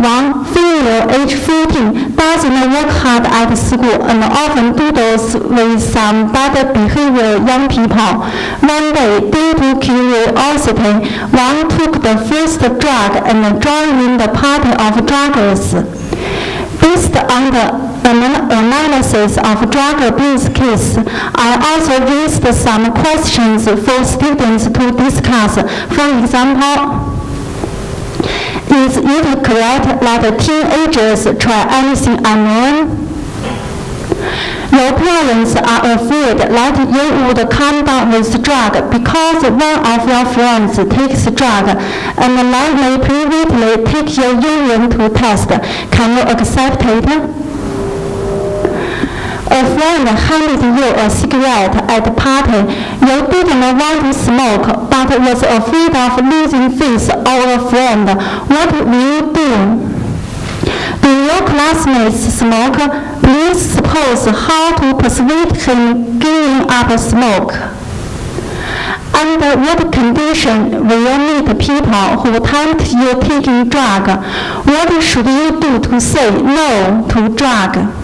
One female, age 14, doesn't work hard at school and often doodles with some bad behavior young people. One day, due to curiosity, one took the first drug and joined in the party of druggers. Based on the analysis of drug abuse case, I also raised some questions for students to discuss. For example, is it correct that teenagers try anything unknown? Your parents are afraid that you would come down with drug because one of your friends takes drug and then may privately take your urine to test. Can you accept it? A friend handed you a cigarette at the party. You didn't want to smoke, but was afraid of losing face or a friend. What will you do? Do your classmates smoke? Please suppose how to persuade him giving up smoke. Under what condition will you meet people who tempt you taking drug? What should you do to say no to drug?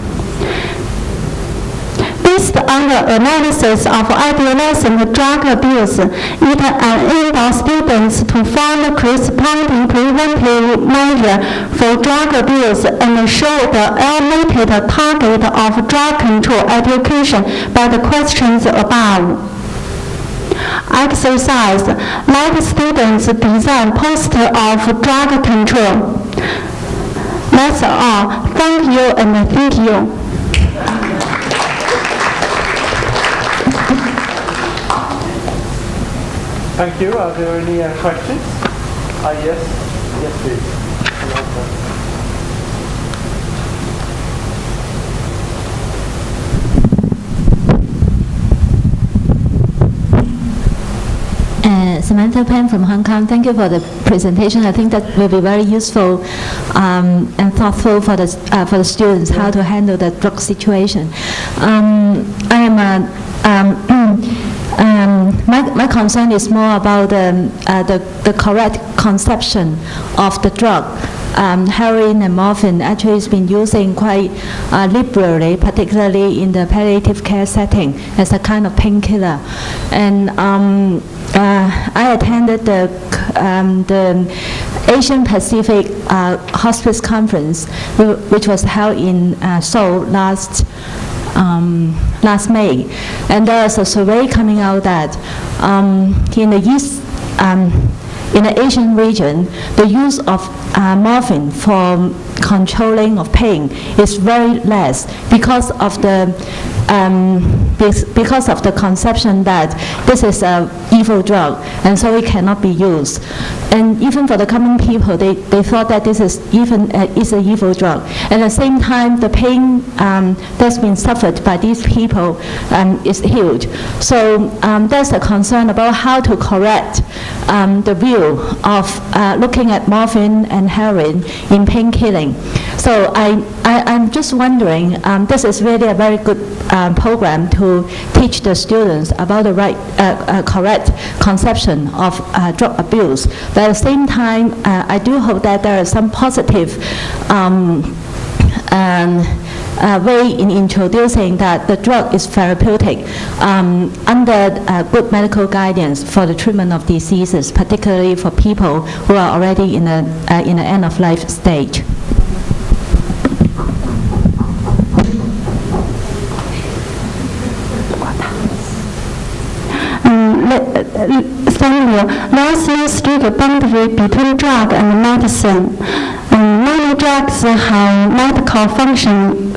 Based on the analysis of adolescent drug abuse, it enables students to find corresponding preventive measure for drug abuse and show the elevated target of drug control education by the questions above. Exercise. Let students design poster of drug control. That's all. Thank you and thank you. Thank you. Are there any questions? Yes, please. Samantha Pan from Hong Kong. Thank you for the presentation. I think that will be very useful and thoughtful for the students how to handle the drug situation. My concern is more about the correct conception of the drug. Heroin and morphine actually has been using quite liberally, particularly in the palliative care setting as a kind of painkiller. And I attended the Asian Pacific Hospice Conference, which was held in Seoul last May, and there was a survey coming out that in the East, in the Asian region, the use of morphine for controlling of pain is very less because of the conception that this is an evil drug and so it cannot be used. And even for the common people, they thought that this is is an evil drug. At the same time, the pain that's been suffered by these people is huge. So there's a concern about how to correct the view of looking at morphine and heroin in pain killing. So I'm just wondering, this is really a very good program to teach the students about the right, correct conception of drug abuse. But at the same time, I do hope that there is some positive way in introducing that the drug is therapeutic under good medical guidance for the treatment of diseases, particularly for people who are already in the end of life stage. Samuel, there's no strict boundary between drug and medicine. Many drugs have medical function.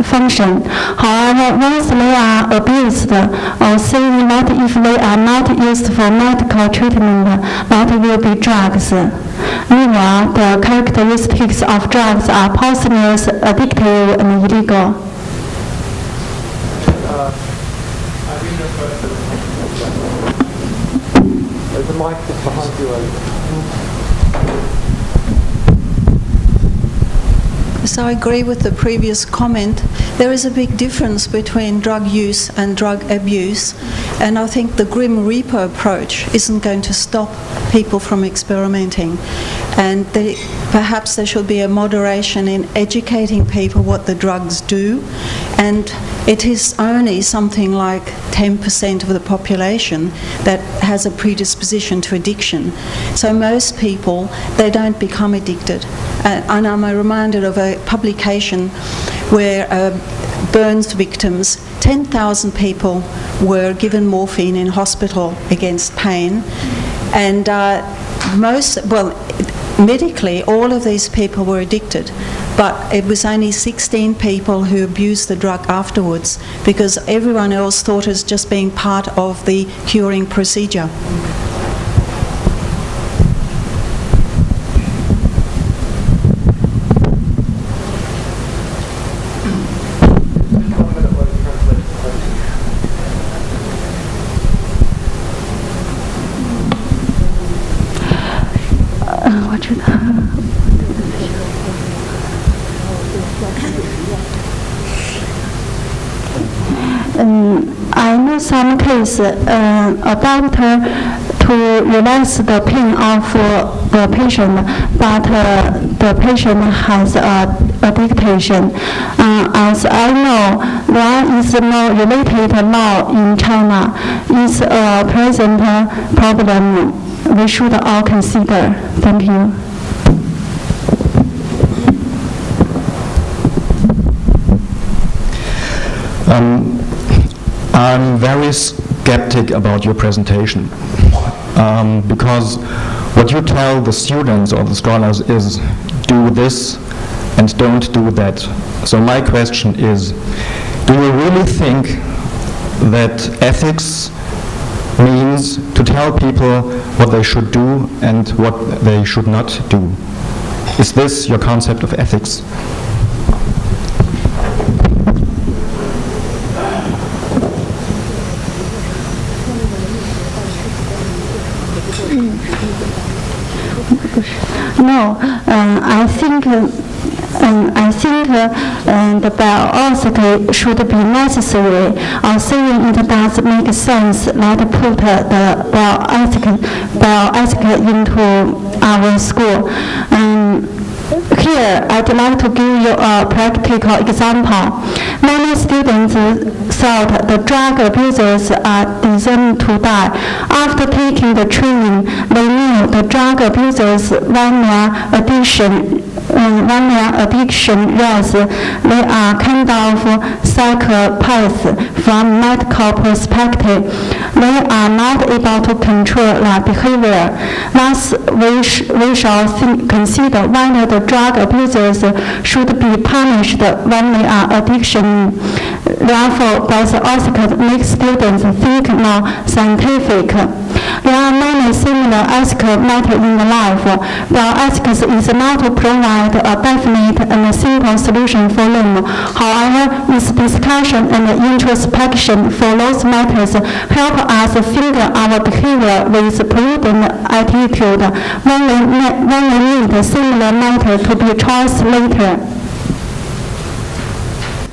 However, once they are abused or seen that if they are not used for medical treatment, that will be drugs. Meanwhile, the characteristics of drugs are poisonous, addictive, and illegal. The mic is behind you. Yes, I agree with the previous comment. There is a big difference between drug use and drug abuse, and I think the Grim Reaper approach isn't going to stop people from experimenting. And perhaps there should be a moderation in educating people what the drugs do, and it is only something like 10% of the population that has a predisposition to addiction. So most people, they don't become addicted. And I'm reminded of a publication where burns victims, 10,000 people were given morphine in hospital against pain, and medically, all of these people were addicted, but it was only 16 people who abused the drug afterwards, because everyone else thought it was just being part of the curing procedure. I know some case a doctor to relax the pain of the patient, but the patient has addiction. As I know, there is no related law in China. It's a present problem we should all consider. Thank you. I'm very skeptic about your presentation because what you tell the students or the scholars is do this and don't do that. So my question is, do you really think that ethics means to tell people what they should do and what they should not do? Is this your concept of ethics? No, I think the bioethics should be necessary. Saying it does make sense. Let's put the bioethics into our school. Here, I'd like to give you a practical example. Many students thought the drug abusers are destined to die. After taking the training, they knew the drug abusers, when their addiction rise, they are kind of psychopaths from medical perspective. They are not able to control their behavior. Thus, we shall consider whether the drug abusers should be punished when they are addiction. Therefore, bioethics makes students think more scientific. There are many similar ethical matters in life. Bioethics is not to provide a definite and simple solution for them. However, its discussion and introspection for those matters help us figure our behavior with prudent attitude when we need similar matter to be translated.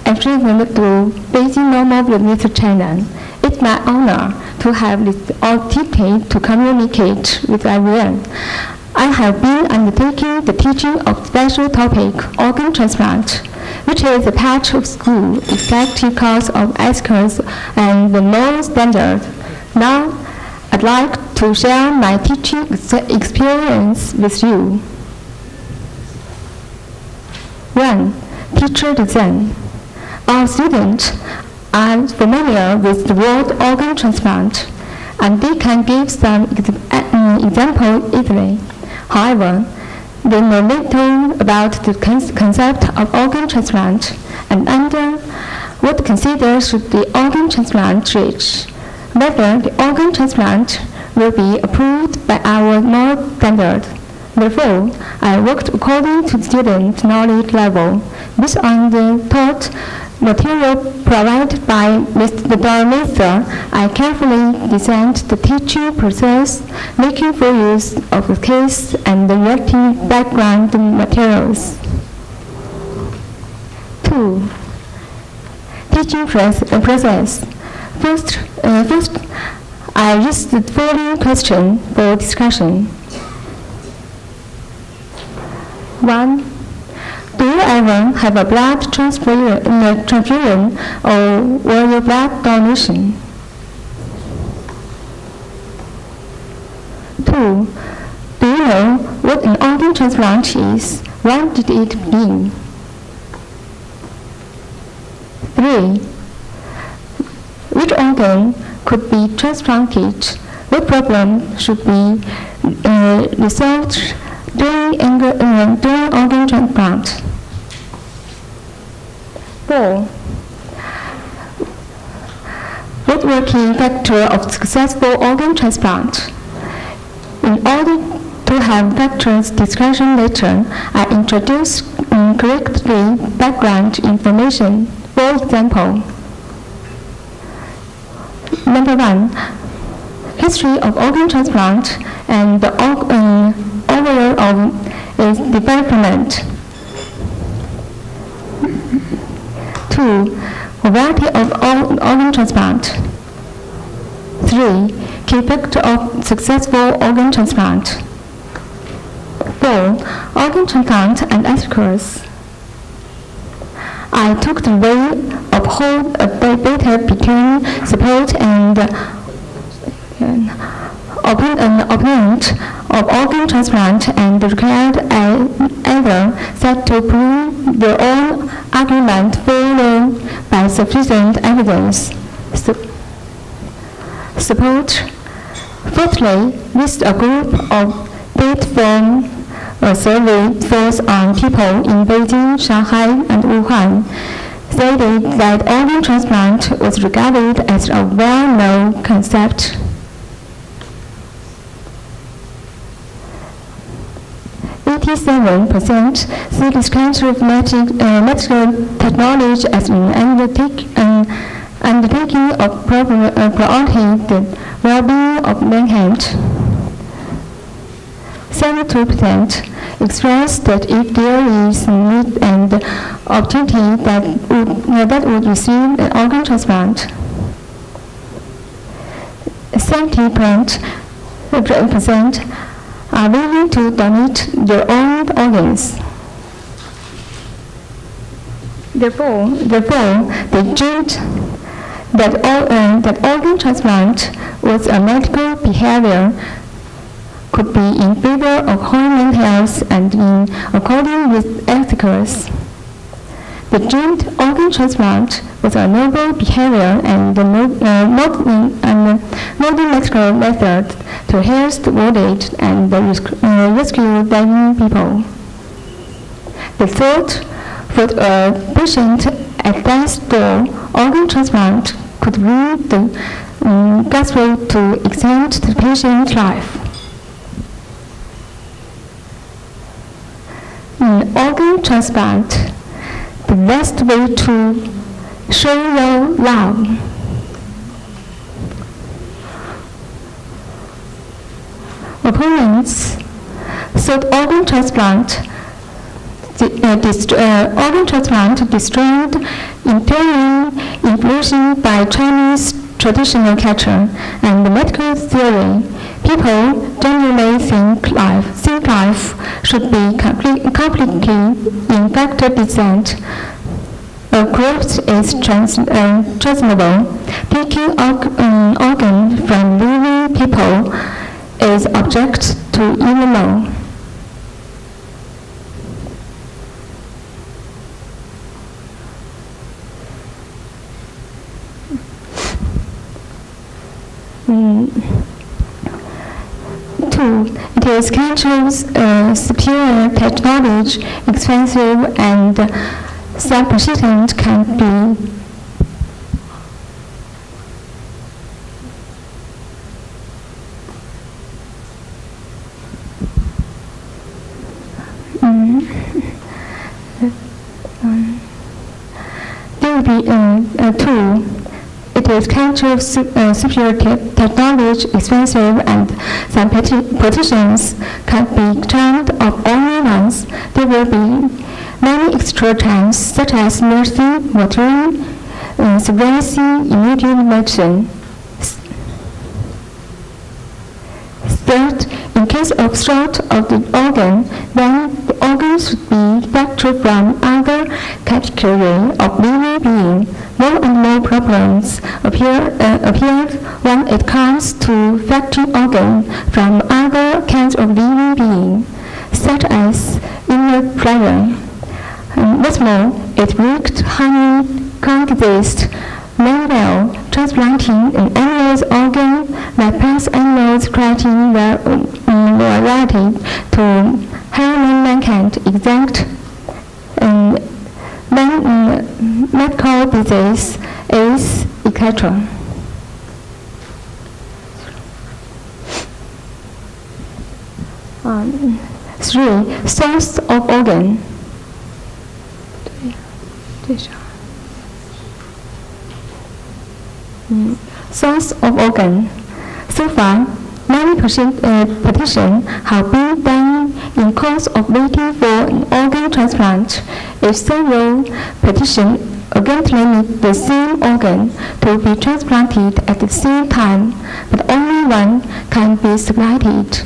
Actually, when to Beijing Normal Vietnamese China, it's my honor to have this opportunity to communicate with everyone. I have been undertaking the teaching of special topic, organ transplant, which is a part of school effective course of ethics and the moral standard. Now, I'd like to share my teaching experience with you. 1. Teacher design. Our students are familiar with the word organ transplant, and they can give some example easily. However, they know little about the concept of organ transplant and under what considered should the organ transplant reach, whether the organ transplant will be approved by our moral standard. Therefore, I worked according to student knowledge level, based on the taught material provided by the Dormester. I carefully designed the teaching process, making full use of the case and the relative background materials. 2. Teaching process. First, I raised the following question for discussion. 1. Do you ever have a blood transfusion or your blood donation? 2. Do you know what an organ transplant is? When did it begin? 3. Which organ could be transplanted? What problem should be resolved during organ transplant? 4. What were key factors of successful organ transplant? In order to have factors discussion later, I introduce correctly background information. For example, number 1, history of organ transplant and the overall of its development. 2, variety of organ transplant. 3, key factor of successful organ transplant. 4, organ transplant and ethics. I took the way of whole debate between support and opponent of organ transplant and required either side to prove their own argument followed by sufficient evidence. Support. Fourthly, list a group of data from a survey focused on people in Beijing, Shanghai, and Wuhan, stated that organ transplant was regarded as a well-known concept. 87% see this kind of medical technology as an undertaking of priority the well-being of mankind. 72% expressed that if there is a need and opportunity that would receive an organ transplant. 70% are willing to donate their own organs. Therefore, they judged that organ transplant was a medical behavior, could be in favor of human health and in accordance with ethics. The joint organ transplant was a noble behavior and a modern medical method to help the wounded and rescue dying people. The third, for a patient at death's door, organ transplant could bring the gospel to extend the patient's life. In organ transplant, the best way to show your love. Opponents thought organ transplant destroyed enduring influence by Chinese traditional culture and medical theory. People generally think life should be completely infected descent. A corpse is transmissible. Taking organ from living people is object to human law. Two, it is culture's superior technology, expensive and self-persistent can be two. It is cultural superior technology, expensive, and some petitions can be turned off only once. There will be Many extra times, such as nursing, watering, surveillance, immediate medicine. Third, in case of short of the organ, then the organ should be factored from other category of living being. More and more problems appear when it comes to factoring organ from other kinds of living being, such as inner pleasure. What's more, it reached honey candidates manual transplanting an animal's organ that pass animals creating variety to human mankind exact medical disease is etc. Three, source of organ. Source of organ. So far, many petitions have been done in course of waiting for an organ transplant. If several petitions against limit the same organ to be transplanted at the same time, but only one can be selected.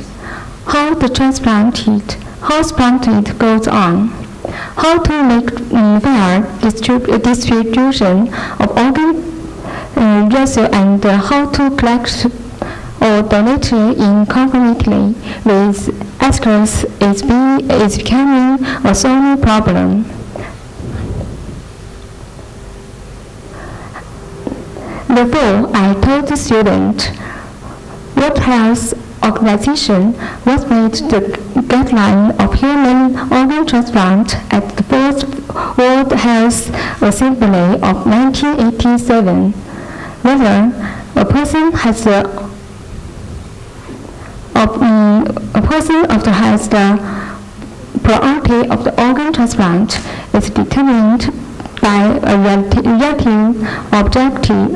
How the transplanted goes on. How to make fair distribution of organ ratio and how to collect or donate in conformity with ethics is becoming a solving problem. Therefore, I told the student, World Health Organization was made the guideline of human organ transplant at the first World Health Assembly of 1987. Whether a person has the priority of the organ transplant is determined by a relative objective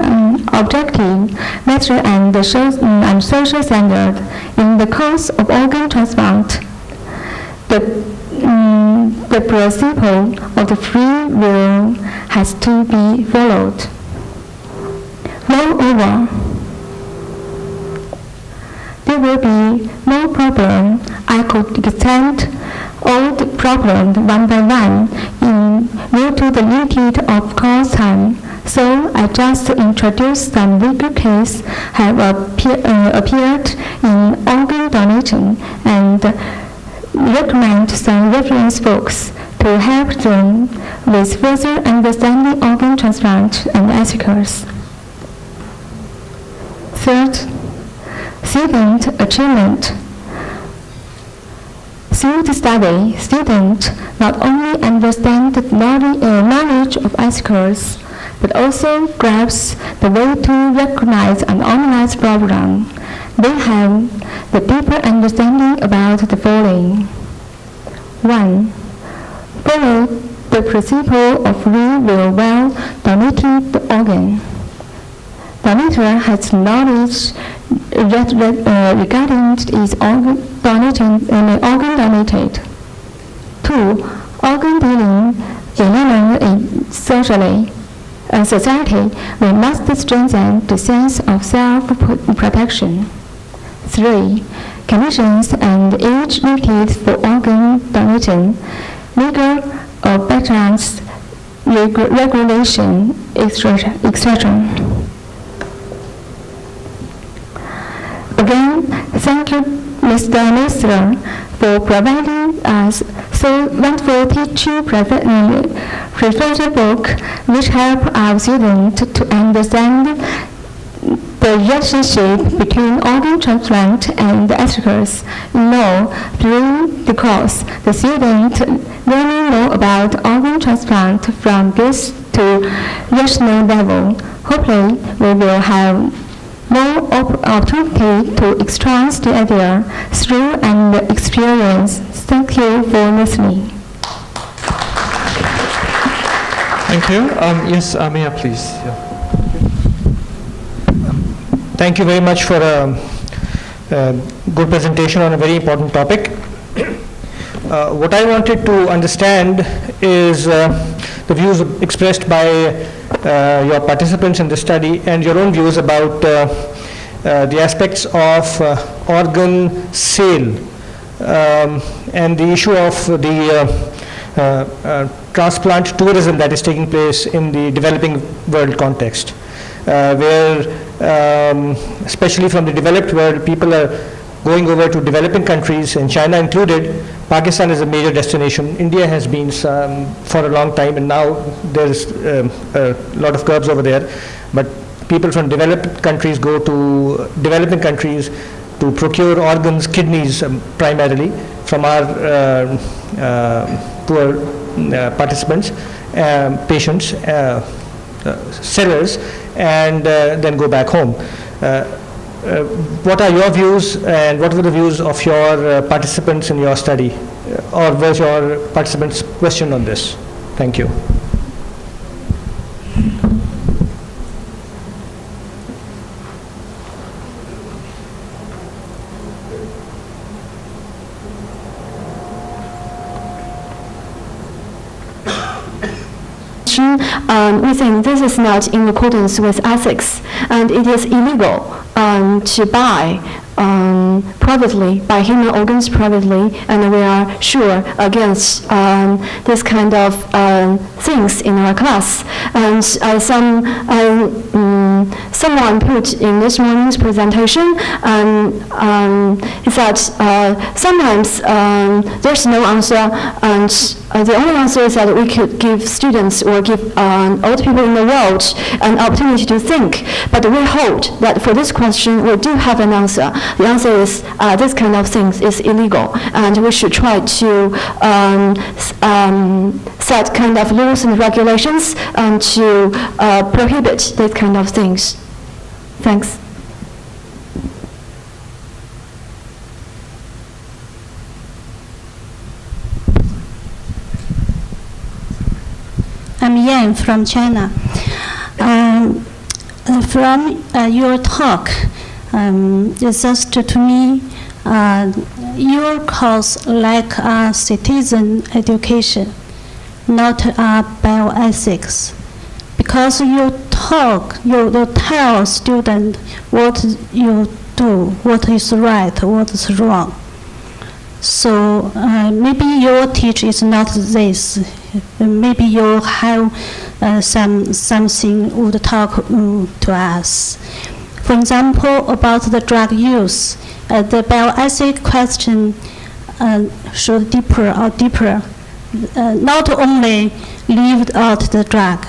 measure and social standard. In the course of organ transplant, the principle of the free will has to be followed. Moreover, there will be no problem. I could extend all the problems one by one due to the limit of course time. So I just introduced some legal cases have appeared in organ donation and recommend some reference books to help them with further understanding organ transplant and ethics. Third, student achievement. Through the study, students not only understand the knowledge of ethics, but also grasp the way to recognize and analyze problems. They have the deeper understanding about the following. 1. Follow the principle of free will while donating the organ. Donator has knowledge regarding its organ donated. 2. Organ dealing in society, we must strengthen the sense of self-protection. 3. Conditions and age limits for organ donation, legal or backgrounds, regulation, etc. Again, thank you, Mr. Nestor, for providing us so wonderful teaching preparatory book, which help our students to understand the relationship between organ transplant and ethics. Through the course, the student learning more about organ transplant from this to rational level. Hopefully, we will have more opportunity to extract the idea through and experience. Thank you for listening. Thank you. Yes, Amir, please. Yeah. Thank you very much for a good presentation on a very important topic. What I wanted to understand is the views expressed by your participants in the study and your own views about the aspects of organ sale and the issue of the transplant tourism that is taking place in the developing world context, where especially from the developed world, people are going over to developing countries, and China included. Pakistan is a major destination. India has been for a long time, and now there's a lot of curbs over there. But people from developed countries go to developing countries to procure organs, kidneys primarily, from our poor participants, patients, sellers, and then go back home. What are your views, and what were the views of your participants in your study, or was your participants' question on this? Thank you. We think this is not in accordance with ethics, and it is illegal to buy human organs privately, and we are sure against this kind of things in our class. And someone put in this morning's presentation is that sometimes there's no answer, and the only answer is that we could give students or give old people in the world an opportunity to think. But we hold that for this question we do have an answer. The answer is this kind of things is illegal, and we should try to set kind of rules and regulations and to prohibit this kind of things. Thanks. I'm Yan from China. From your talk, it's just to me, your course like citizen education, not bioethics, because you tell student what you do, what is right, what is wrong. So maybe your teach is not this. Maybe you have something would talk to us. For example, about the drug use, the bioethic question should deeper. Not only leave out the drug.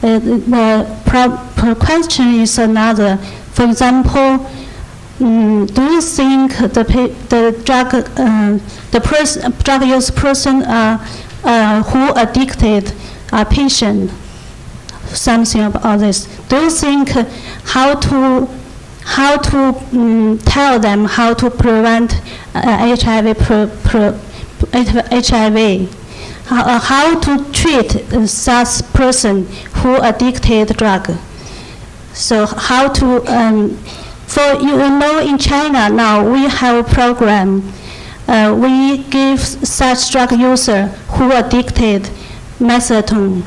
The question is another. For example, do you think the drug use person who addicted a patient, something about this? Do you think how to tell them how to prevent HIV? How to treat such person who addicted drug? So how to in China now we have a program. We give such drug user who addicted methadone.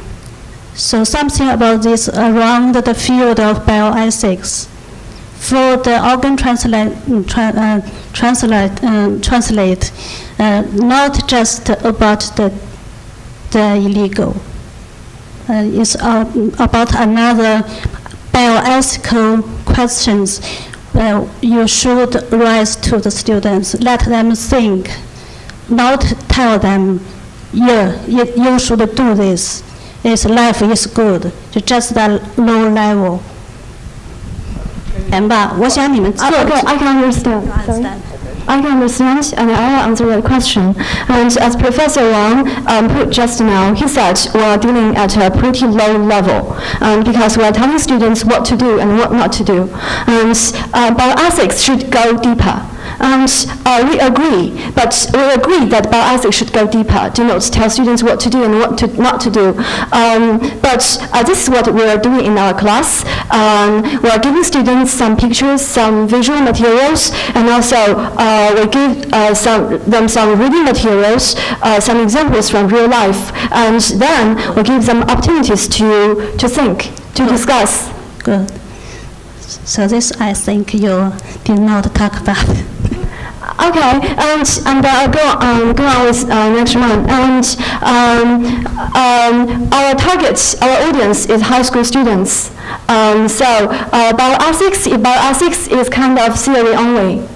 So something about this around the field of bioethics. For the organ translate, not just about the illegal. It's about another bioethical questions. You should raise to the students, let them think, not tell them, yeah, you should do this. Its life is good, just a low level. Okay, I can understand. I can understand, and I will answer that question. And as Professor Wang put just now, he said we are dealing at a pretty low level because we are telling students what to do and what not to do. And bioethics should go deeper. And we agree, but we agree that bioethics should go deeper, tell students what to do and what not to do. But this is what we are doing in our class. We are giving students some pictures, some visual materials, and also we give them some reading materials, some examples from real life, and then we give them opportunities to think, to discuss. Good. So this, I think, you did not talk about. Okay, and I'll go on with next one. And our target, our audience is high school students. So bioethics is kind of theory only.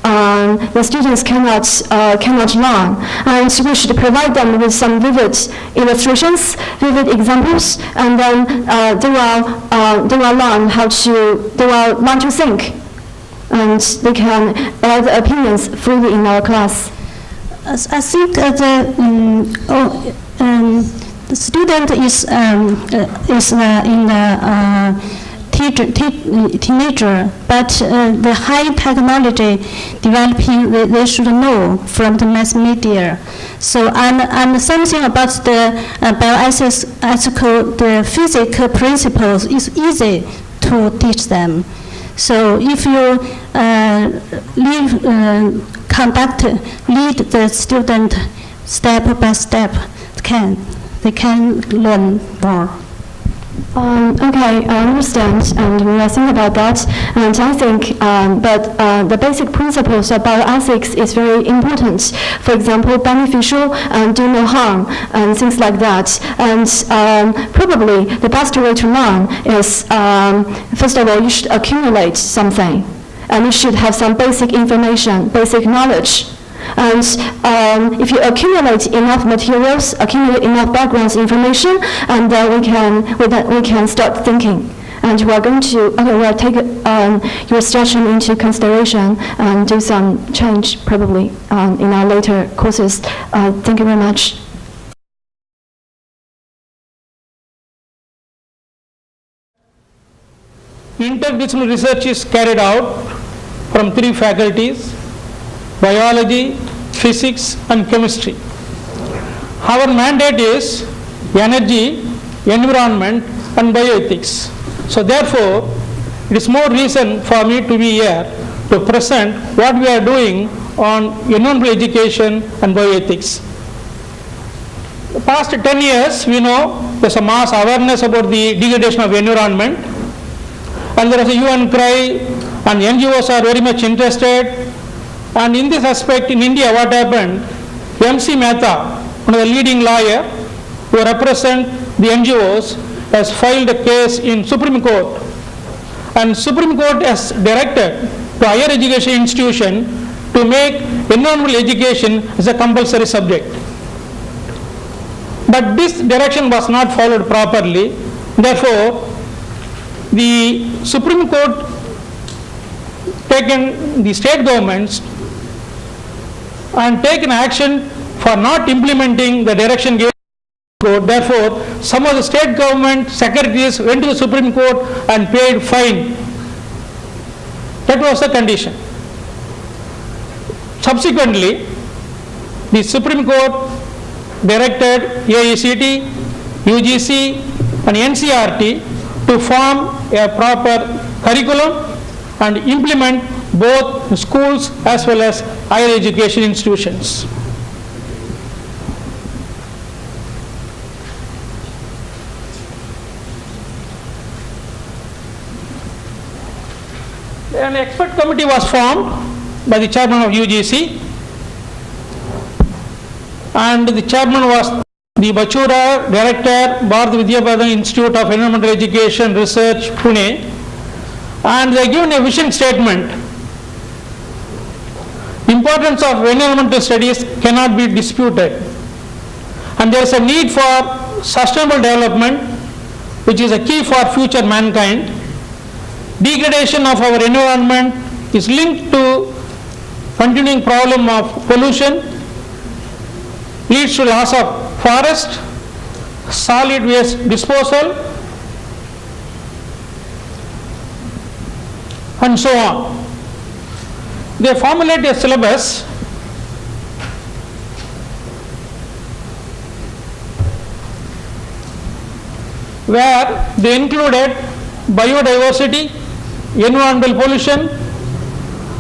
The students cannot learn, and we should provide them with some vivid illustrations, vivid examples, and then they will learn to think, and they can add opinions freely in our class. I think the student is in the teenager, but the high technology developing, they should know from the mass media. So and something about the bioethical, the physical principles is easy to teach them. So if you lead the student step by step, they can learn more. Okay, I understand, and we will think about that. And I think that the basic principles of bioethics is very important. For example, beneficial and do no harm, and things like that. And probably the best way to learn is, first of all, you should accumulate something, and you should have some basic information, basic knowledge. And if you accumulate enough materials, accumulate enough background information, and then we can start thinking. And we are going to we'll take your suggestion into consideration and do some change probably in our later courses. Thank you very much. Interdisciplinary research is carried out from 3 faculties: biology, physics, and chemistry. Our mandate is energy, environment, and bioethics. So therefore, it is more reason for me to be here to present what we are doing on environmental education and bioethics. The past 10 years, we know there's a mass awareness about the degradation of environment, and there is a UN cry, and NGOs are very much interested. And in this aspect, in India, what happened? MC Mehta, one of the leading lawyer who represent the NGOs, has filed a case in Supreme Court. And Supreme Court has directed to higher education institution to make environmental education as a compulsory subject. But this direction was not followed properly. Therefore, the Supreme Court taken the state governments and taken action for not implementing the direction given by the court. Therefore, some of the state government secretaries went to the Supreme Court and paid fine. That was the condition. Subsequently, the Supreme Court directed AICT, UGC, and NCERT to form a proper curriculum and implement both schools as well as higher education institutions. An expert committee was formed by the chairman of UGC, and the chairman was the Bachura, director, Bharat Vidyapadam Institute of Environmental Education Research, Pune, and they given a vision statement. The importance of environmental studies cannot be disputed, and there is a need for sustainable development, which is a key for future mankind. Degradation of our environment is linked to continuing problem of pollution, leads to loss of forest, solid waste disposal, and so on. they formulate a syllabus where they included biodiversity, environmental pollution,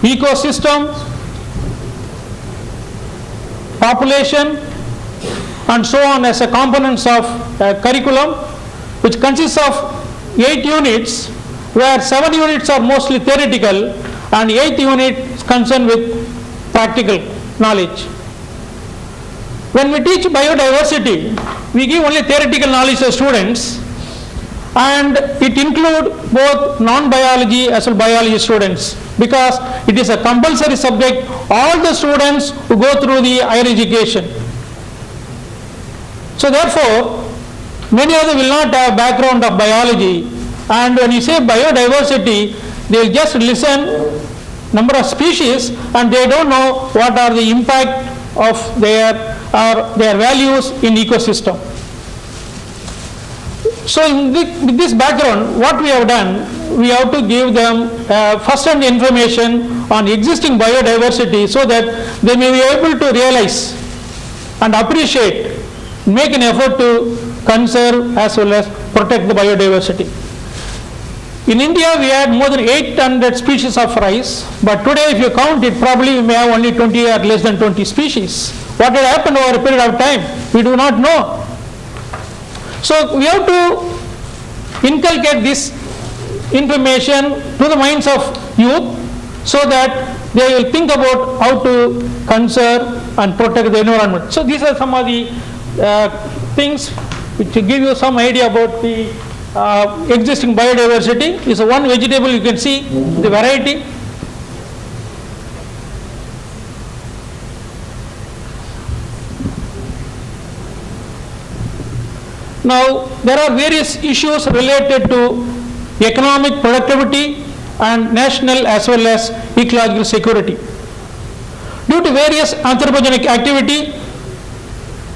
ecosystem, population, and so on as a components of curriculum, which consists of 8 units, where 7 units are mostly theoretical and 8th unit is concerned with practical knowledge. When we teach biodiversity, we give only theoretical knowledge to students, and it includes both non-biology as well biology students, because it is a compulsory subject all the students who go through the higher education. So therefore, many of them will not have background of biology, and when you say biodiversity, they will just listen number of species and they don't know what are the impact of their values in ecosystem. So with this background, what we have done, we have to give them first-hand information on existing biodiversity so that they may be able to realize and appreciate, make an effort to conserve as well as protect the biodiversity. In India, we had more than 800 species of rice, but today if you count it, probably we may have only 20 or less than 20 species. What will happen over a period of time? We do not know. So we have to inculcate this information to the minds of youth so that they will think about how to conserve and protect the environment. So these are some of the things which give you some idea about the existing biodiversity. This is one vegetable, you can see the variety. Now there are various issues related to economic productivity and national as well as ecological security. Due to various anthropogenic activity,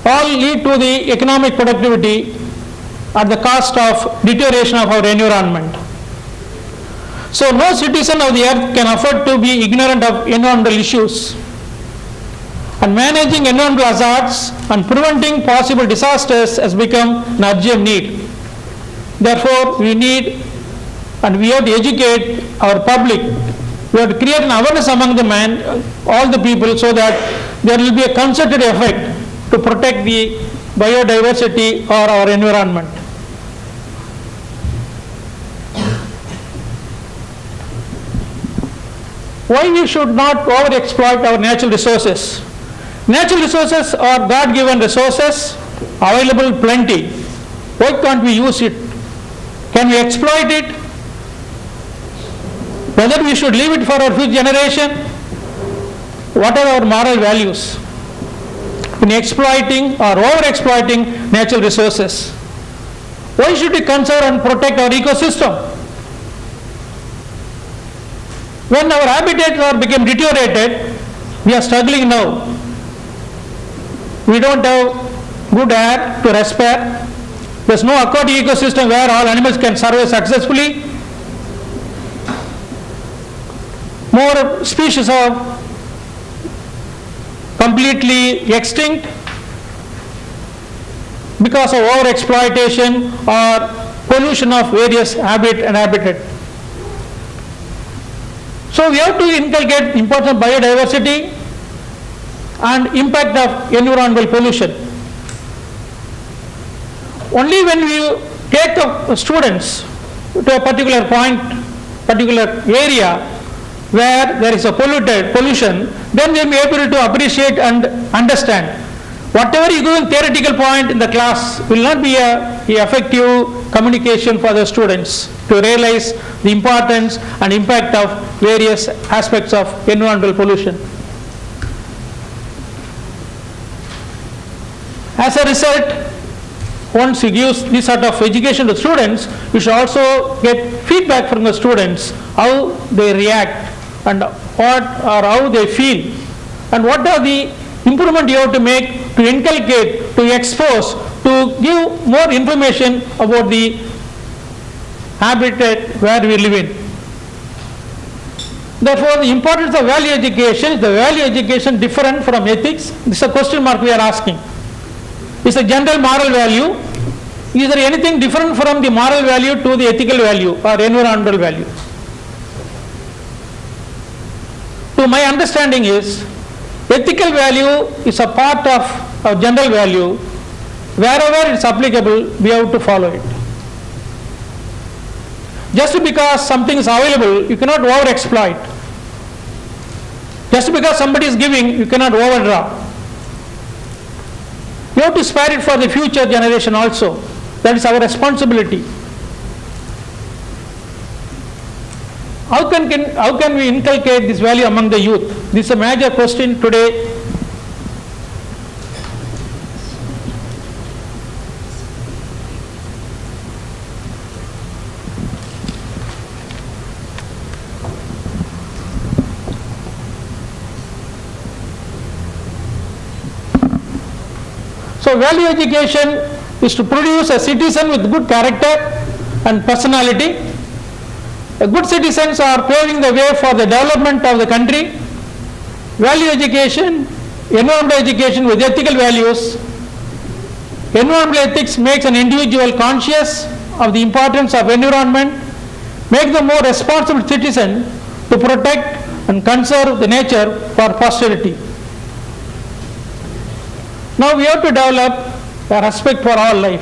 all lead to the economic productivity at the cost of deterioration of our environment. So no citizen of the earth can afford to be ignorant of environmental issues. And managing environmental hazards and preventing possible disasters has become an urgent need. Therefore, we need and we have to educate our public. We have to create an awareness among all the people, so that there will be a concerted effort to protect the biodiversity or our environment. Why we should not overexploit our natural resources? Natural resources are God-given resources, available plenty. Why can't we use it? Can we exploit it? Whether we should leave it for our future generation? What are our moral values in exploiting or over-exploiting natural resources? Why should we conserve and protect our ecosystem? When our habitats are become deteriorated, we are struggling now. We don't have good air to respire. There's no aquatic ecosystem where all animals can survive successfully. More species are completely extinct because of over-exploitation or pollution of various habitat. So we have to inculcate importance of biodiversity and impact of environmental pollution. Only when we take the students to a particular point, particular area where there is a pollution, then they will be able to appreciate and understand. Whatever you go in theoretical point in the class will not be a effective communication for the students to realize the importance and impact of various aspects of environmental pollution. As a result, once you give this sort of education to students, you should also get feedback from the students, how they react and what or how they feel, and what are the improvement you have to make to inculcate, to expose, to give more information about the habitat where we live in. Therefore, the importance of value education, is the value education different from ethics? This is a question mark we are asking. It's a general moral value. Is there anything different from the moral value to the ethical value or environmental value? To my understanding is, ethical value is a part of our general value. Wherever it's applicable, we have to follow it. Just because something is available, you cannot over-exploit. Just because somebody is giving, you cannot overdraw. You have to spare it for the future generation also. That is our responsibility. How can we inculcate this value among the youth? This is a major question today. So value education is to produce a citizen with good character and personality. Good citizens are paving the way for the development of the country. Value education, environmental education with ethical values. Environmental ethics makes an individual conscious of the importance of environment, make them more responsible citizen to protect and conserve the nature for posterity. Now we have to develop a respect for all life.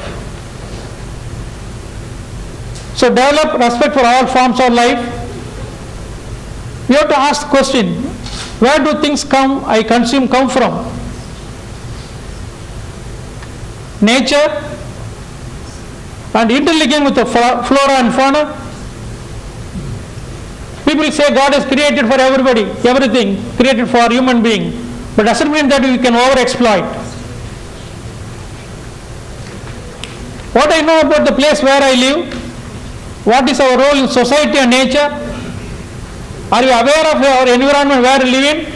So develop respect for all forms of life. We have to ask the question, where do things I consume come from? Nature and interlinking with the flora and fauna. People say God is created for everybody, everything created for human being, but doesn't mean that we can over-exploit. What I know about the place where I live, what is our role in society and nature? Are you aware of our environment where we live in?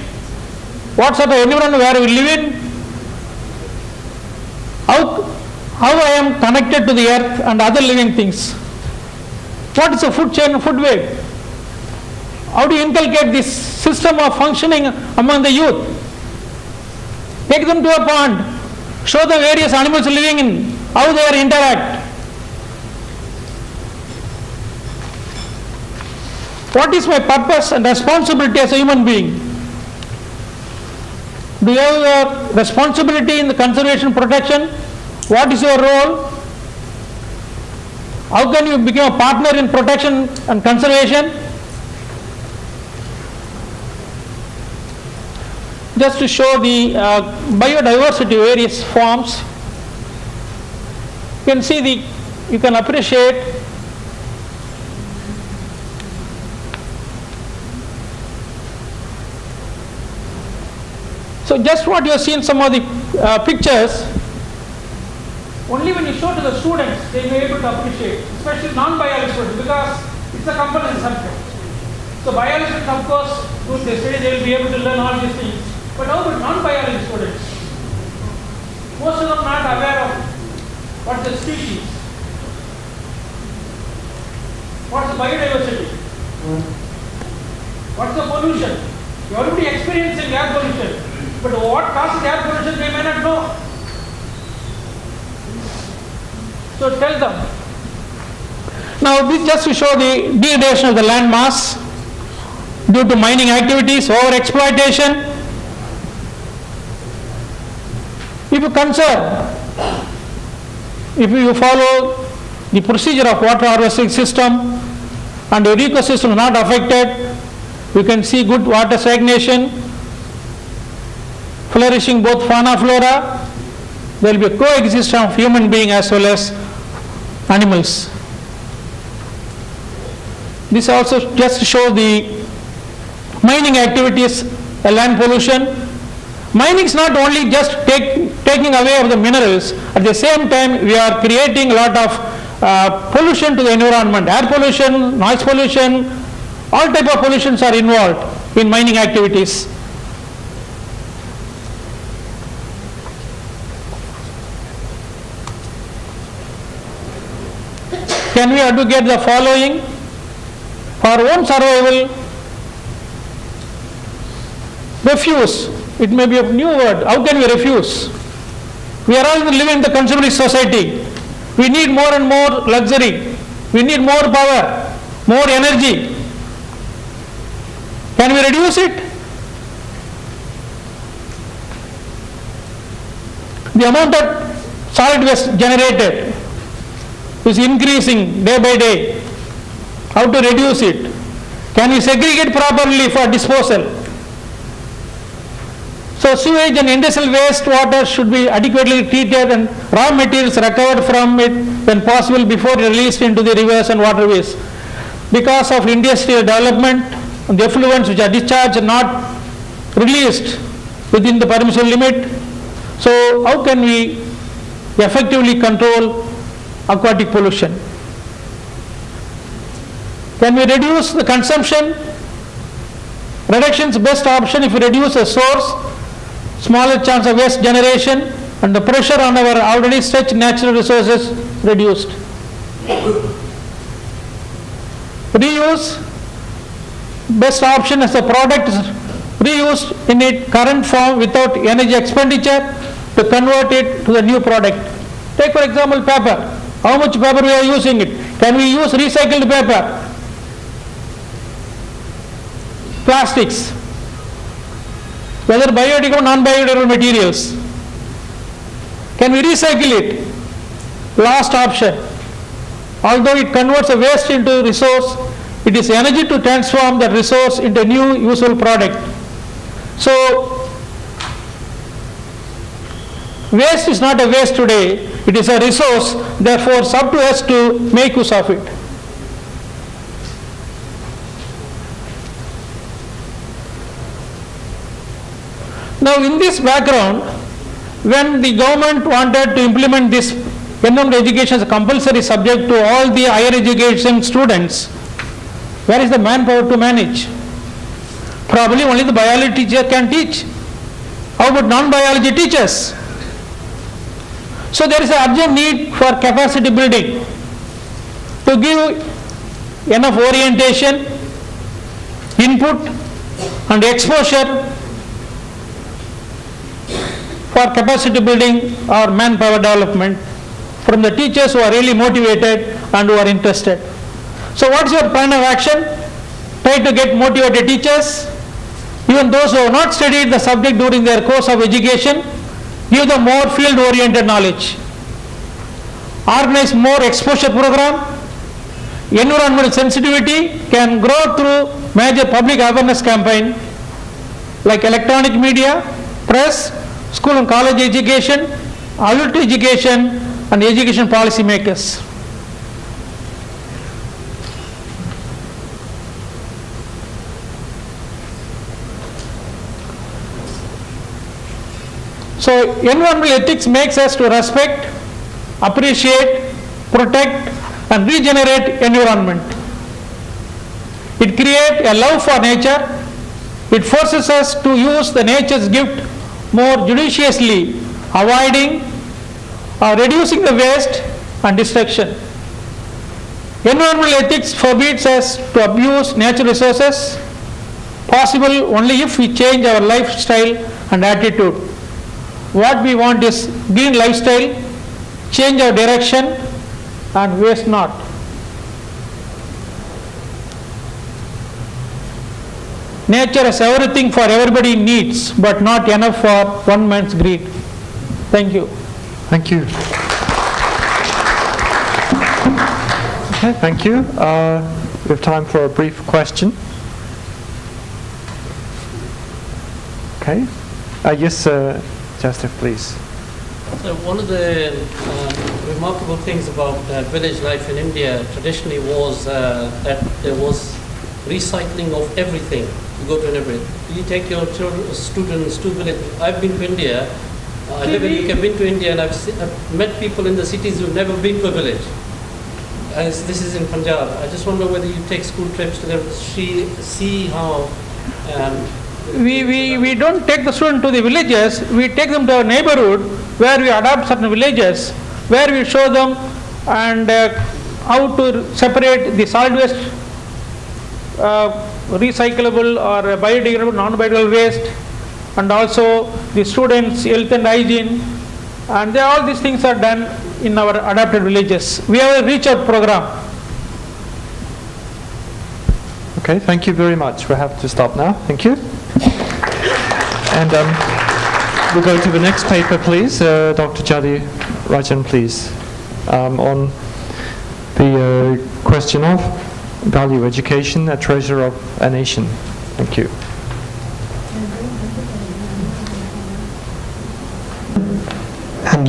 What sort of environment where we live in? How I am connected to the earth and other living things? What is the food chain, food web? How do you inculcate this system of functioning among the youth? Take them to a pond, show the various animals living in, how they interact. What is my purpose and responsibility as a human being? Do you have a responsibility in the conservation protection? What is your role? How can you become a partner in protection and conservation? Just to show the biodiversity, various forms. You can see you can appreciate so just what you have seen some of the pictures, only when you show to the students they may be able to appreciate, especially non-biology students, because it's a component subject. So biologists of course, they say they will be able to learn all these things, but how about non-biology students? Most of them are not aware of what's the species, what's the biodiversity, what's the pollution. You are already experiencing air pollution, but what causes air pollution they may not know. So tell them. Now this just to show the degradation of the land mass due to mining activities, over exploitation. If you conserve, if you follow the procedure of water harvesting system and your ecosystem is not affected, you can see good water stagnation, flourishing both fauna and flora. There will be a coexistence of human being as well as animals. This also just to show the mining activities, the land pollution. Mining is not only just taking away of the minerals, at the same time we are creating a lot of pollution to the environment, air pollution, noise pollution, all type of pollutions are involved in mining activities. Can we advocate the following? For our own survival, refuse. It may be a new word. How can we refuse? We are all living in the consumerist society. We need more and more luxury. We need more power, more energy. Can we reduce it? The amount of solid waste generated is increasing day by day. How to reduce it? Can we segregate properly for disposal? So sewage and industrial wastewater should be adequately treated and raw materials recovered from it when possible before released into the rivers and waterways. Because of industrial development, the effluents which are discharged are not released within the permissible limit. So how can we effectively control aquatic pollution? Can we reduce the consumption? Reduction is the best option if we reduce the source, smaller chance of waste generation, and the pressure on our already stretched natural resources reduced. Reuse, best option as the product is reused in its current form without energy expenditure to convert it to the new product. Take for example paper. How much paper we are using it? Can we use recycled paper? Plastics, whether biodegradable or non-biodegradable materials. Can we recycle it? Last option. Although it converts a waste into resource, it is energy to transform that resource into a new useful product. So, waste is not a waste today, it is a resource, therefore it's up to us to make use of it. Now in this background, when the government wanted to implement this environmental education as a compulsory subject to all the higher education students, where is the manpower to manage? Probably only the biology teacher can teach. How about non-biology teachers? So there is an urgent need for capacity building to give enough orientation, input and exposure for capacity building or manpower development from the teachers who are really motivated and who are interested. So what is your plan of action? Try to get motivated teachers, even those who have not studied the subject during their course of education, give them more field oriented knowledge. Organize more exposure program. Environmental sensitivity can grow through major public awareness campaign like electronic media, press, school and college education, adult education and education policy makers. So environmental ethics makes us to respect, appreciate, protect and regenerate environment. It creates a love for nature. It forces us to use the nature's gift more judiciously, avoiding or reducing the waste and destruction. Environmental ethics forbids us to abuse natural resources, possible only if we change our lifestyle and attitude. What we want is green lifestyle, change our direction and waste not. Nature has everything for everybody needs, but not enough for one man's greed. Thank you. Thank you. Okay, thank you. We have time for a brief question. Okay. Yes, Justin, please. So one of the remarkable things about village life in India traditionally was that there was recycling of everything. You go to an every. You take your students to village. I've been to India. I live in UK. I've been to India and I've met people in the cities who've never been to a village. As this is in Punjab. I just wonder whether you take school trips to them to see how. We don't take the student to the villages, we take them to our neighborhood where we adopt certain villages, where we show them and how to separate the solid waste, recyclable or biodegradable, non-biodegradable waste, and also the students' health and hygiene, and all these things are done in our adapted villages. We have a reach out program. Okay, thank you very much. We have to stop now. Thank you. And we'll go to the next paper, please. Dr. Jadi Rajan, please, on the question of value education, a treasure of a nation. Thank you. And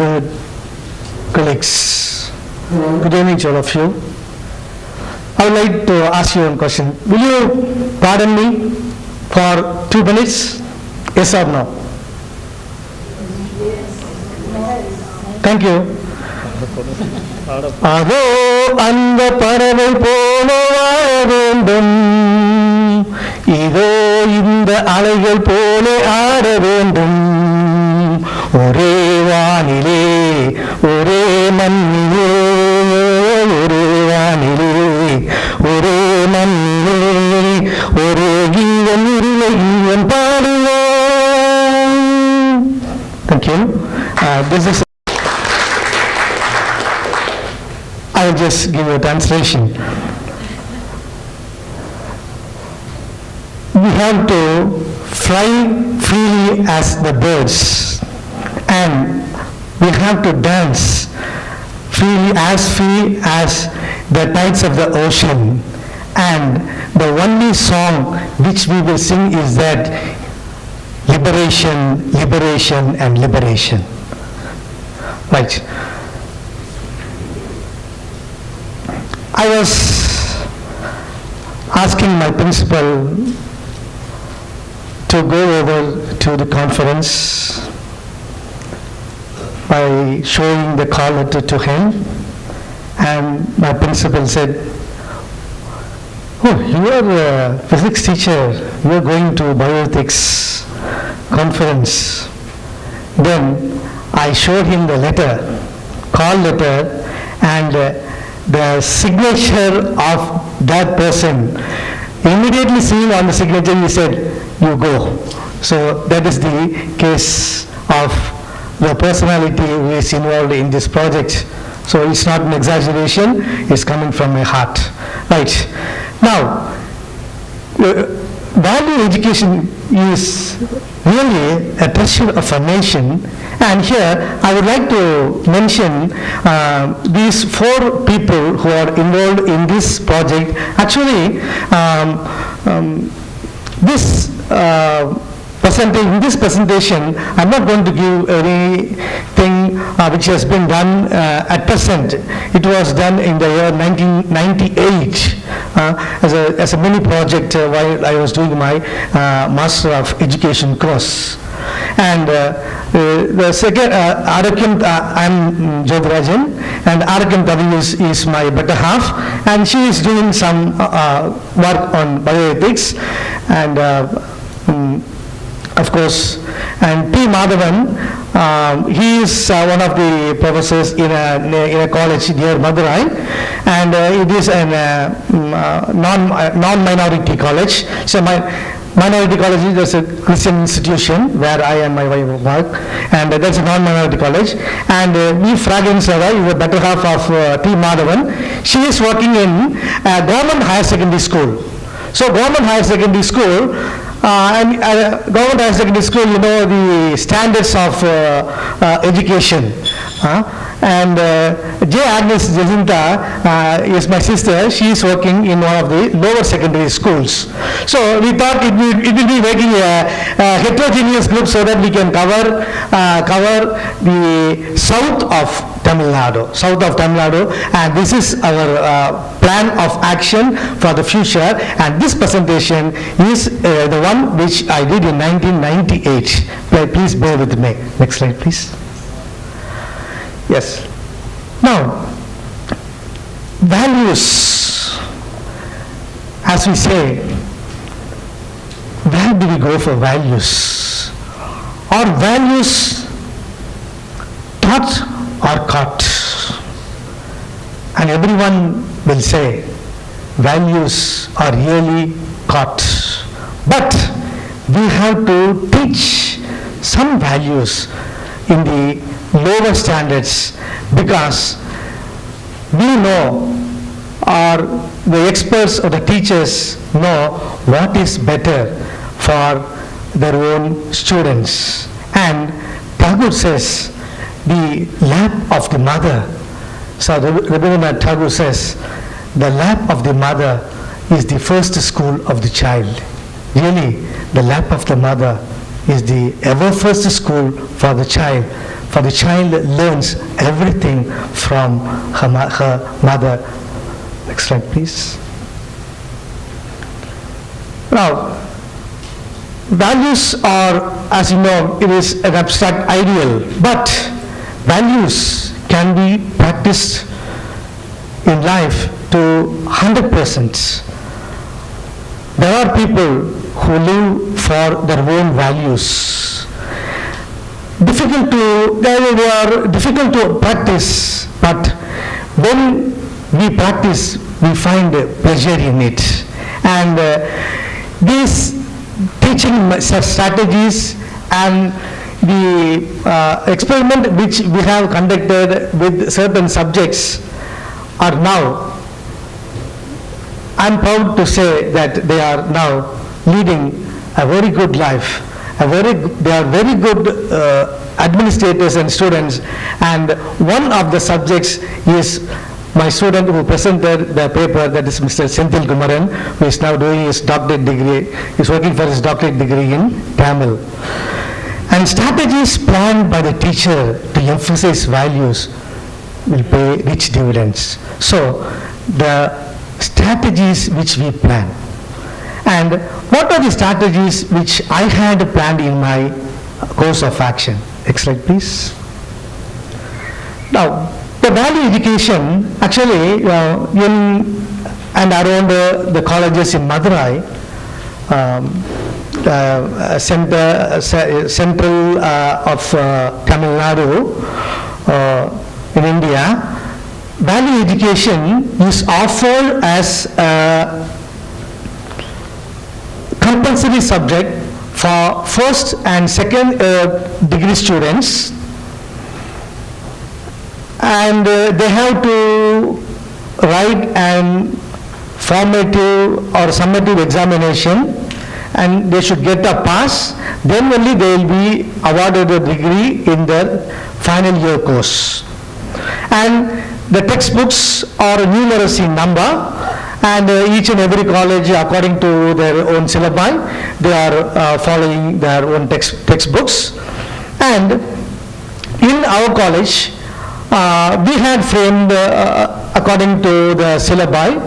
colleagues, good evening to all of you. I would like to ask you one question. Will you pardon me for 2 minutes? Yes or no? Thank you. அதோ அந்த பறவை போல வாழ வேண்டும், இதோ இந்த அலைகள் போல ஆட வேண்டும், ஒரே வானிலே ஒரே மண்ணிலே, ஒரே வானிலே ஒரே மண்ணிலே, ஒரே கீதம் இருளை கீதம் பாடுவோம். Thank you. This is. I'll just give you a translation. We have to fly freely as the birds, and we have to dance free as the tides of the ocean, and the only song which we will sing is that liberation, liberation, and liberation. Right. I was asking my principal to go over to the conference by showing the call letter to him, and my principal said, "Oh, you are a physics teacher, you are going to Bioethics conference." Then I showed him the letter, call letter, and the signature of that person. Immediately seeing on the signature, he said, "You go." So that is the case of the personality who is involved in this project. So it's not an exaggeration, it's coming from my heart. Right. Now, value education is really a treasure of a nation, and here I would like to mention these 4 people who are involved in this project. Actually, in this presentation, I'm not going to give anything which has been done at present. It was done in the year 1998 as a mini project while I was doing my Master of Education course. And the second, I'm Jodhrajan, and Arakim Tavi is my better half, and she is doing some work on bioethics, and of course, and P. Madhavan, he is one of the professors in a college near Madurai, and it is a non-minority college. So minority college is a Christian institution where I and my wife work, and that's a non-minority college. And B. Fragrance is the better half of P. Madhavan. She is working in a government higher secondary school. So government higher secondary school, government higher secondary school, you know the standards of education. And J. Agnes Jacinta is my sister. She is working in one of the lower secondary schools. So we thought it will be making a heterogeneous group so that we can cover the south of Tamil Nadu, and this is our plan of action for the future. And this presentation is the one which I did in 1998. Please bear with me. Next slide, please. Yes. Now, values, as we say, where do we go for values? Are values taught or caught? And everyone will say values are really caught. But we have to teach some values in the lower standards, because we know, or the experts or the teachers know what is better for their own students. And Tagore says, the lap of the mother. So Rabindranath Tagore says, the lap of the mother is the first school of the child. Really, the lap of the mother is the ever first school for the child. For the child learns everything from her mother. Next slide, please. Now, values are, as you know, it is an abstract ideal, but values can be practiced in life to 100%. There are people who live for their own values. They are difficult to practice, but when we practice, we find pleasure in it. And these teaching strategies and the experiment which we have conducted with certain subjects are now, I'm proud to say that they are now leading a very good life. They are very good administrators and students, and one of the subjects is my student who presented the paper, that is Mr. Senthil Kumaran, who is now doing his doctorate degree, is working for his doctorate degree in Tamil. And strategies planned by the teacher to emphasize values will pay rich dividends. So, the strategies which we plan. And what are the strategies which I had planned in my course of action? Next slide, please. Now, the value education, actually, in and around the colleges in Madurai, central of Tamil Nadu, in India, value education is offered as a compulsory subject for first and second degree students, and they have to write an formative or summative examination, and they should get a pass, then only they will be awarded a degree in their final year course. And the textbooks are numerous in number, and each and every college, according to their own syllabi, they are following their own textbooks. And in our college, we had framed according to the syllabi,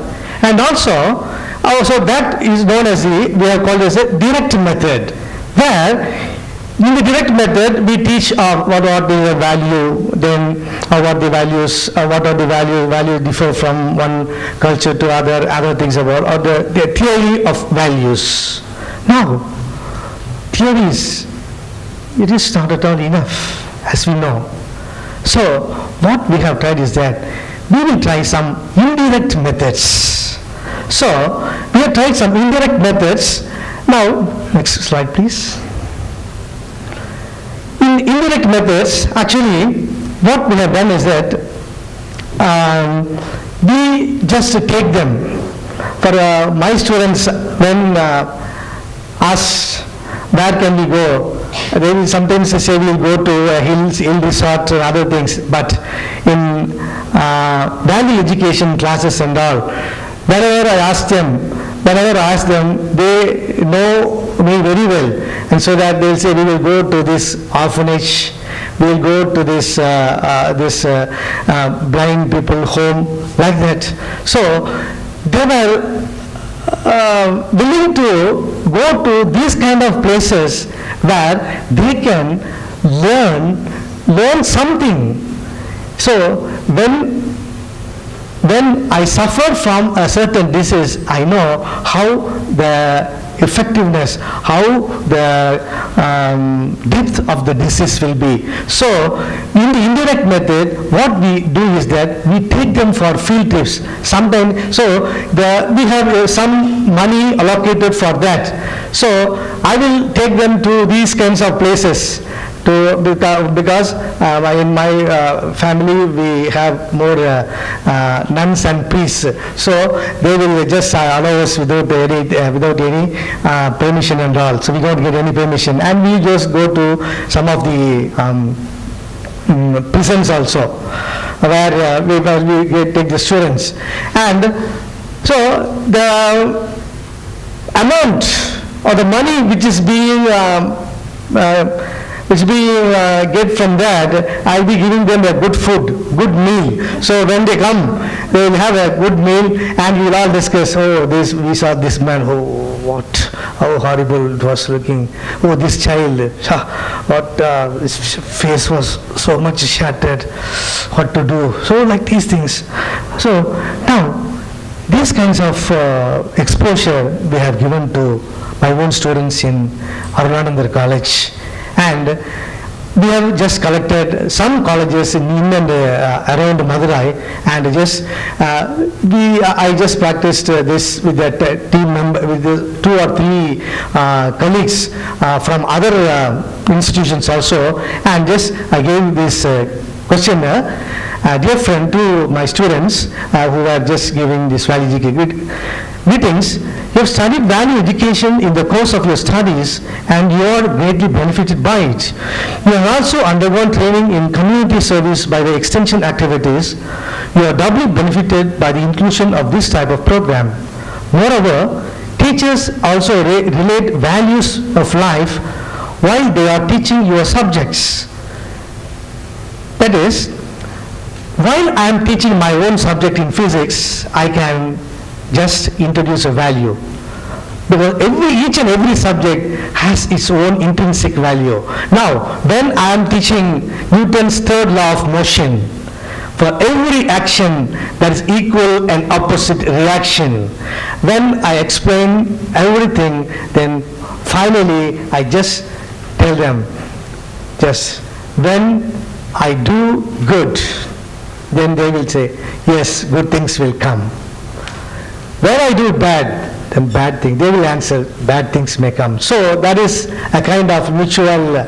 and also that is known as we have called as a direct method, where in the direct method we teach what are the value, then what the values, what are the values differ from one culture to other things about, or the theory of values. Now, theories, it is not at all enough, as we know. So, what we have tried is that we will try some indirect methods. So, we have tried some indirect methods. Now, next slide please. In indirect methods, actually, what we have done is that we just take them. For my students, when asked where can we go, they will sometimes say we will go to a hill resort and other things, but in value education classes and all, whenever I ask them, they know me very well, and so that they will say we will go to this orphanage, we will go to this blind people home, like that. So they were willing to go to these kind of places where they can learn something. So when I suffer from a certain disease, I know how the effectiveness, how the depth of the disease will be. So in the indirect method, what we do is that we take them for field trips. Sometimes, so we have some money allocated for that. So I will take them to these kinds of places. Because in my family we have more nuns and priests, so they will just allow us without any permission and all. So we don't get any permission, and we just go to some of the prisons also, where we take the students, and so the amount or the money which is being get from that, I'll be giving them a good food, good meal. So when they come, they will have a good meal, and we will all discuss, oh, we saw this man, how horrible it was looking. Oh, this child, his face was so much shattered. What to do? So like these things. So now, these kinds of exposure we have given to my own students in Arulanandar College. And we have just collected some colleges in and around Madurai, and I just practiced this with the team member, with the 2 or 3 colleagues from other institutions also, and I gave this questionnaire, dear friend, to my students who are just giving this value greetings. You have studied value education in the course of your studies, and you are greatly benefited by it. You have also undergone training in community service by the extension activities. You are doubly benefited by the inclusion of this type of program. Moreover, teachers also relate values of life while they are teaching your subjects. That is, while I am teaching my own subject in physics, I can just introduce a value, because each and every subject has its own intrinsic value. Now, when I am teaching Newton's third law of motion, for every action there is equal and opposite reaction. When I explain everything, then finally I just tell them, just when I do good, then they will say, yes, good things will come. When I do bad, then bad things, they will answer, bad things may come. So that is a kind of mutual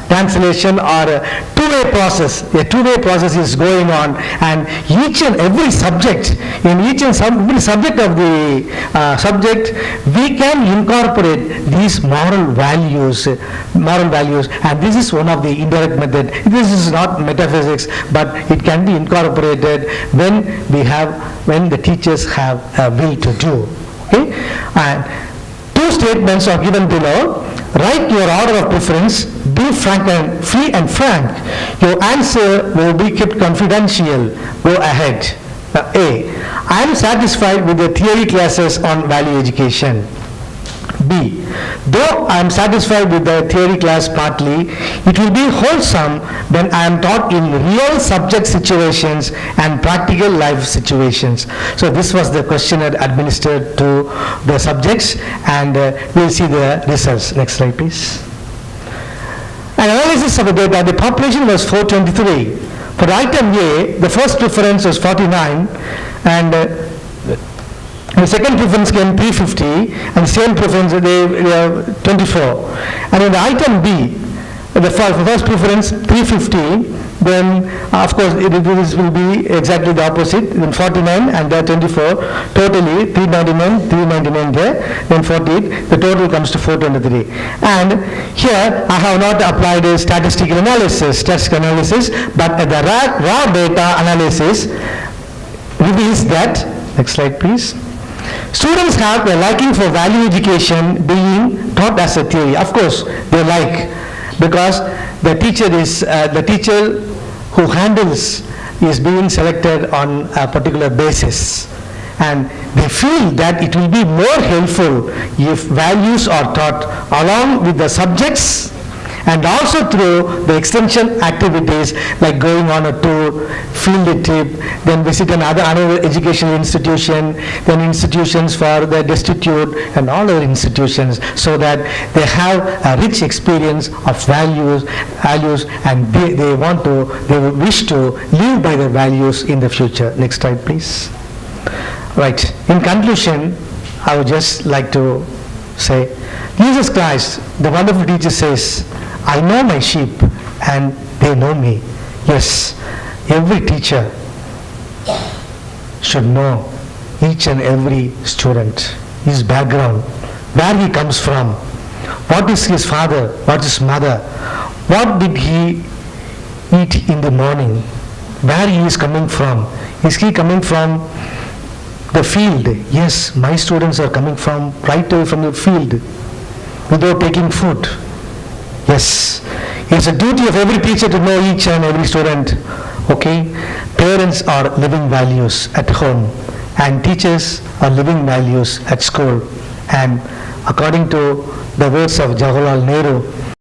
translation, or a two-way process. A two-way process is going on, and each and every subject, in each and every subject of the subject, we can incorporate these moral values, and this is one of the indirect method. This is not metaphysics, but it can be incorporated when the teachers have a will to do. Okay? And 2 statements are given below. Write your order of preference, be free and frank. Your answer will be kept confidential. Go ahead. A. I am satisfied with the theory classes on value education. B. Though I am satisfied with the theory class partly, it will be wholesome when I am taught in real subject situations and practical life situations. So this was the questionnaire administered to the subjects, and we'll see the results. Next slide, please. An analysis of the data. The population was 423. For item A, the first preference was 49, and the second preference came 350, and the same preference they 24. And in the item B, the first preference 350, then of course this will be exactly the opposite, then 49 and 24, totally 399 there, then 48, the total comes to 423. And here I have not applied a statistical analysis, but the raw data analysis reveals that, next slide please, students have a liking for value education being taught as a theory. Of course, they like, because the teacher who handles is being selected on a particular basis, and they feel that it will be more helpful if values are taught along with the subjects and also through the extension activities like going on a tour, field trip, then visit another educational institution, then institutions for the destitute and all other institutions, so that they have a rich experience of values, and they wish to live by their values in the future. Next slide, please. Right. In conclusion, I would just like to say, Jesus Christ, the wonderful teacher, says, I know my sheep and they know me. Yes, every teacher should know each and every student, his background, where he comes from, what is his father, what is his mother, what did he eat in the morning, where he is coming from. Is he coming from the field? Yes, my students are coming from right away from the field without taking food. Yes, it's a duty of every teacher to know each and every student. Okay, parents are living values at home and teachers are living values at school, and according to the words of Jawaharlal Nehru,